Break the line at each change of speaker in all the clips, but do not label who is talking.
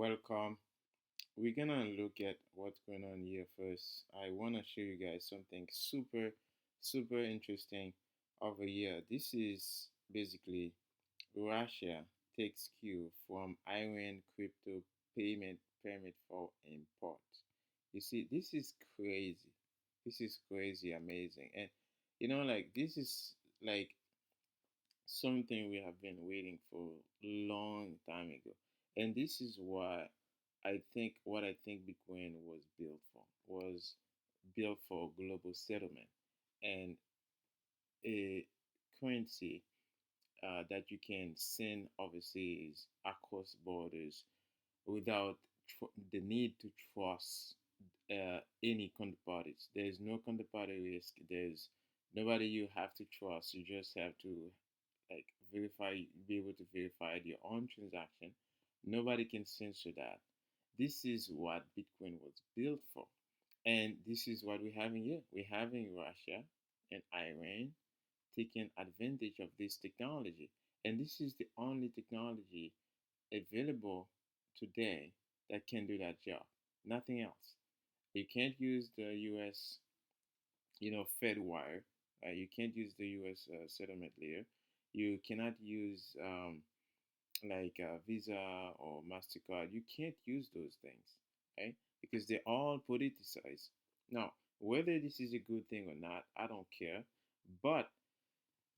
Welcome. We're gonna look at what's going on here first. I wanna show you guys something super interesting over here. This is basically Russia takes cue from Iran crypto payment permit for import. You see, this is crazy. This is crazy, amazing, and like this is like something we have been waiting for long time ago. And this is what I think Bitcoin was built for global settlement and a currency that you can send overseas across borders without the need to trust any counterparties. There's no counterparty risk. There's nobody you have to trust. You just have to like be able to verify your own transaction. Nobody can censor that. This is what Bitcoin was built for. And this is what we're having here. We're having Russia and Iran taking advantage of this technology. And this is the only technology available today that can do that job. Nothing else. You can't use the US, Fed wire. You can't use the US settlement layer. You cannot use like Visa or Mastercard. You can't use those things, right? Because they're all politicized. Now, whether this is a good thing or not, I don't care. But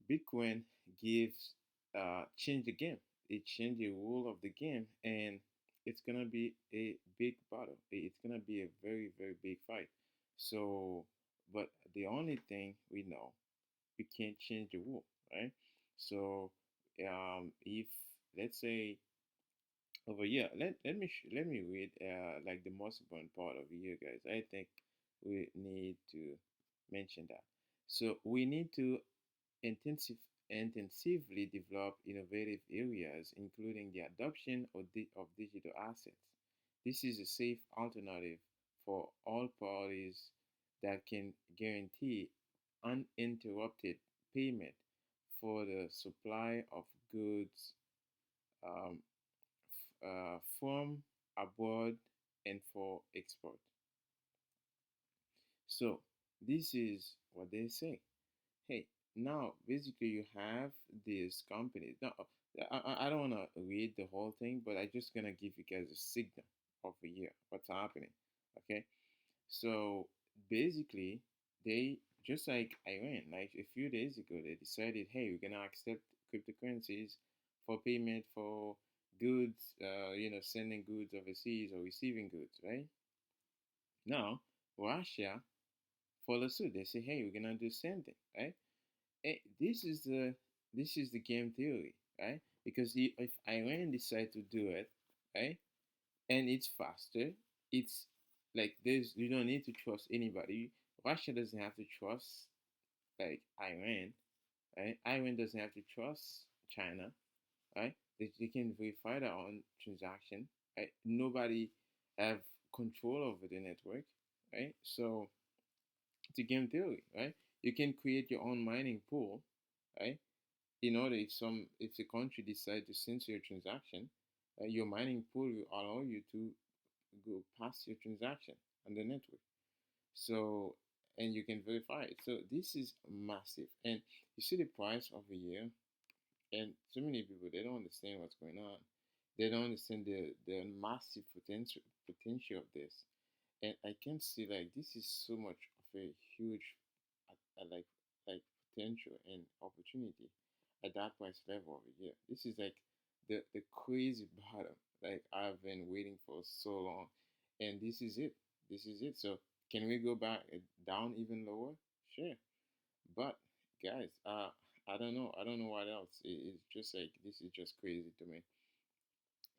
Bitcoin gives change the game. It changed the rule of the game, and it's gonna be a big battle. It's gonna be a very big fight. So, but the only thing we know, we can't change the rule, right? So, if let's say over here, let me read like the most important part over here, guys. I think we need to mention that. So we need to intensive, intensively develop innovative areas, including the adoption of digital assets. This is a safe alternative for all parties that can guarantee uninterrupted payment for the supply of goods um, from abroad and for export. So this is what they say. Hey, now basically you have these companies. Now, I don't want to read the whole thing, but I'm just gonna give you guys a signal over here what's happening. Okay, so basically they just like Iran, like a few days ago, they decided, hey, we're gonna accept cryptocurrencies for payment for goods, sending goods overseas or receiving goods, right? Now, Russia follow suit. They say, hey, we're gonna do the same thing, right? This is the game theory, right? Because if Iran decide to do it, right, and it's faster, it's like there's you don't need to trust anybody. Russia doesn't have to trust like Iran, right? Iran doesn't have to trust China, right? They can verify their own transaction, right? Nobody have control over the network, right? So it's a game theory, right? You can create your own mining pool, right? In order if the country decide to censor your transaction, your mining pool will allow you to go past your transaction on the network. So and you can verify it. So this is massive, and you see the price of a year, and so many people they don't understand what's going on. They don't understand the massive potential of this, and I can see like this is so much of a huge like potential and opportunity at that price level over here. This is like the crazy bottom like I've been waiting for so long, and this is it. This is it. So can we go back down even lower? Sure, but guys, I don't know. I don't know what else. It's just like this is just crazy to me,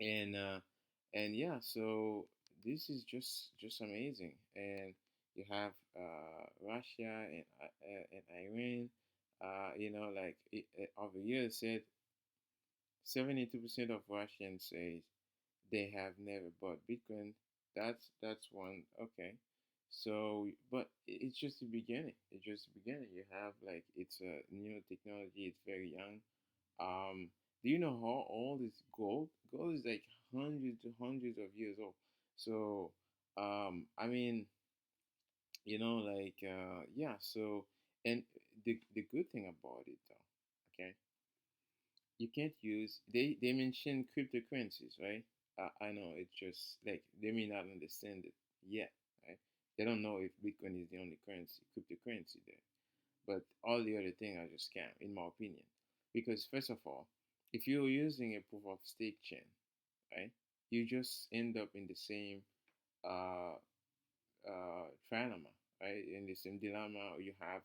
and yeah. So this is just amazing, and you have Russia and Iran. Like over here said 72% of Russians say they have never bought Bitcoin. That's one. Okay. So, but it's just the beginning. It's just the beginning. You have like it's a new technology. It's very young. Do you know how old is gold? Gold is like hundreds of years old. So, I mean, like, yeah. So, and the good thing about it, though, okay, you can't use. They mention cryptocurrencies, right? I know it's just like they may not understand it yet, right? They don't know if Bitcoin is the only currency, cryptocurrency there. But all the other things are just scam, in my opinion. Because first of all, if you're using a proof of stake chain, right, you just end up in the same uh, trilemma, right? In the same dilemma, you have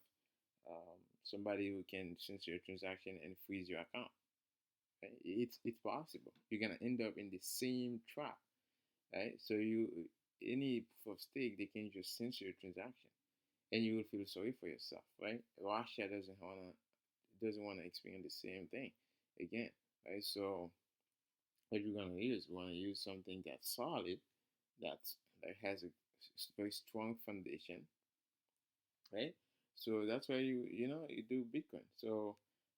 somebody who can censor your transaction and freeze your account. Right? It's possible. You're gonna end up in the same trap, right? So you any proof of stake, they can just censor your transaction, and you will feel sorry for yourself, right? Russia doesn't want to experience the same thing again, right? So what you're gonna use, you want to use something that's solid, that's that has a very strong foundation, right? So that's why you do Bitcoin. So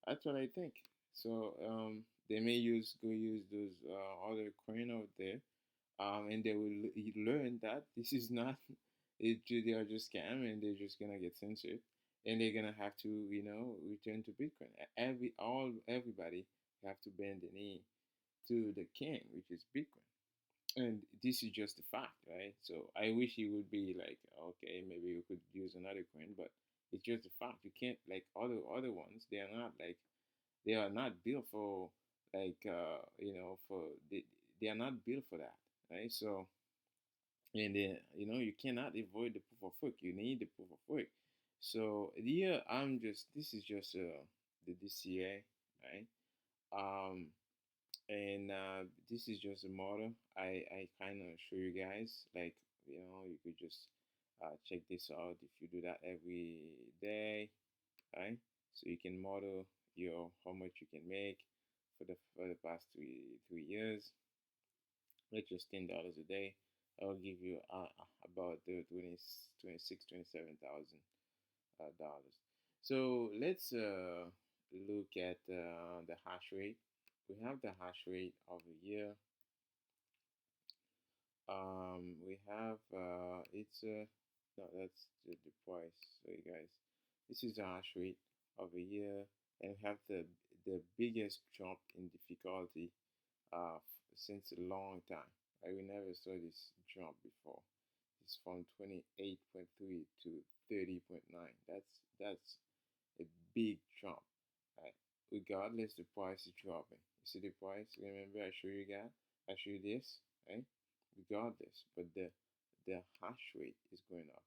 that's what I think. So they may go use those other coin out there, and they will learn that this is not they are just scam and they're just gonna get censored, and they're gonna have to return to Bitcoin. Everybody have to bend the knee to the king, which is Bitcoin. And this is just a fact, right? So I wish it would be like, okay, maybe we could use another coin, but it's just a fact. You can't like other ones. They are not built for like for they are not built for that, right? So and then you cannot avoid the proof of work. You need the proof of work. So here this is just the DCA, right? Um, and this is just a model. I kind of show you guys, like, you could just check this out if you do that every day, right? So you can model your how much you can make for the past three years. Let's just $10 a day. I'll give you about the 26 $27,000 dollars. So let's look at the hash rate. We have the hash rate of a year. We have it's no, that's the price. So you guys, this is the hash rate of a year, and we have the biggest jump in difficulty since a long time. We never saw this jump before. It's from 28.3 to 30.9. That's a big jump. Right? Regardless, the price is dropping. You see the price? Remember, I show you this, right? Regardless, but the hash rate is going up.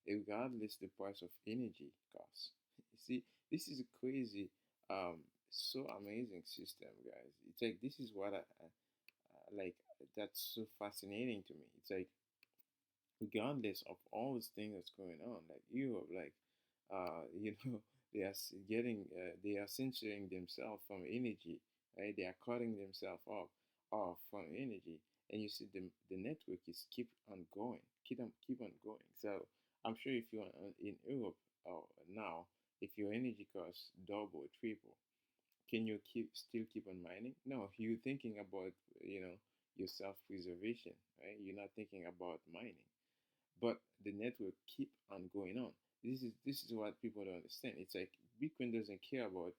Regardless, the price of energy costs. You see, this is a crazy, so amazing system, guys. It's like this is what I like. That's so fascinating to me. It's like regardless of all these things that's going on, like Europe, like they are they are censoring themselves from energy, right? They are cutting themselves off from energy, and you see the network is keep on going. So I'm sure if you're in Europe now, if your energy costs double, triple, can you keep on mining? No, you're thinking about your self preservation, right? You're not thinking about mining, but the network keep on going on. This is what people don't understand. It's like Bitcoin doesn't care about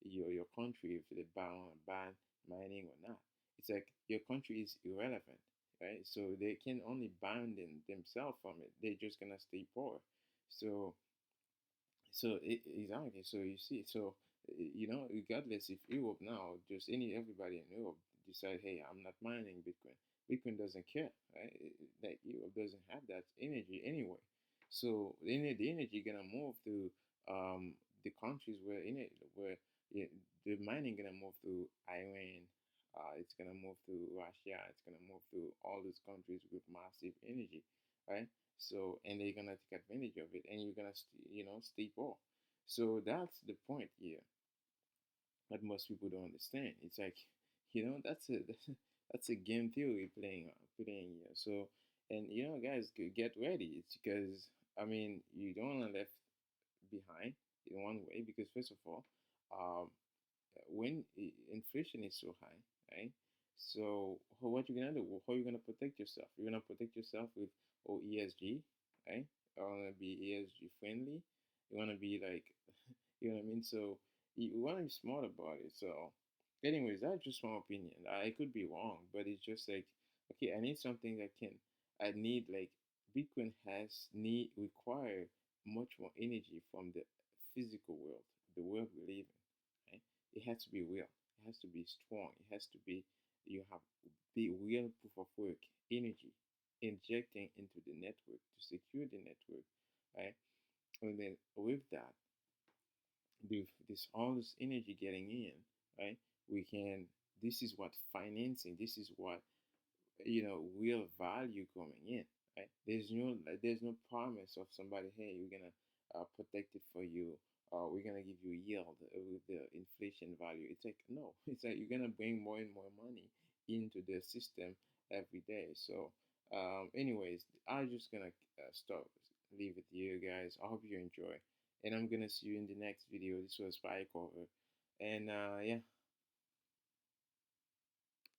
your country if they ban mining or not. It's like your country is irrelevant, right? So they can only ban themselves from it. They're just gonna stay poor. So exactly. So you see, so regardless if Europe now, just everybody in Europe decide, hey, I'm not mining Bitcoin. Bitcoin doesn't care, right? Like Europe doesn't have that energy anyway. So the energy gonna move to the countries where the mining gonna move to Iran. It's gonna move to Russia. It's gonna move to all these countries with massive energy, right? So and they're gonna take advantage of it, and you're gonna stay poor. So that's the point here that most people don't understand. It's like that's a that's a game theory playing here. So and guys, get ready. It's because I mean you don't want to left behind in one way because first of all, um, when inflation is so high, right? So what you gonna do? How you gonna protect yourself? You're gonna protect yourself with ESG, right? You wanna be ESG friendly. You wanna be like, you know what I mean? So you wanna be smart about it. So, anyways, that's just my opinion. I could be wrong, but it's just like, okay, I need something that can. I need like Bitcoin has need require much more energy from the physical world, the world we live in. Right? It has to be real. It has to be strong. It has to be you have the real proof of work energy injecting into the network to secure the network, right? And then with that, this all this energy getting in, right? We can. This is what financing. This is what real value coming in, right? There's no promise of somebody, hey, we're gonna protect it for you, we're gonna give you yield with the inflation value. It's like, no. It's like you're gonna bring more and more money into the system every day. So anyways, I'm just gonna stop leave it here, guys. I hope you enjoy, and I'm gonna see you in the next video. This was Spy Cover, and yeah,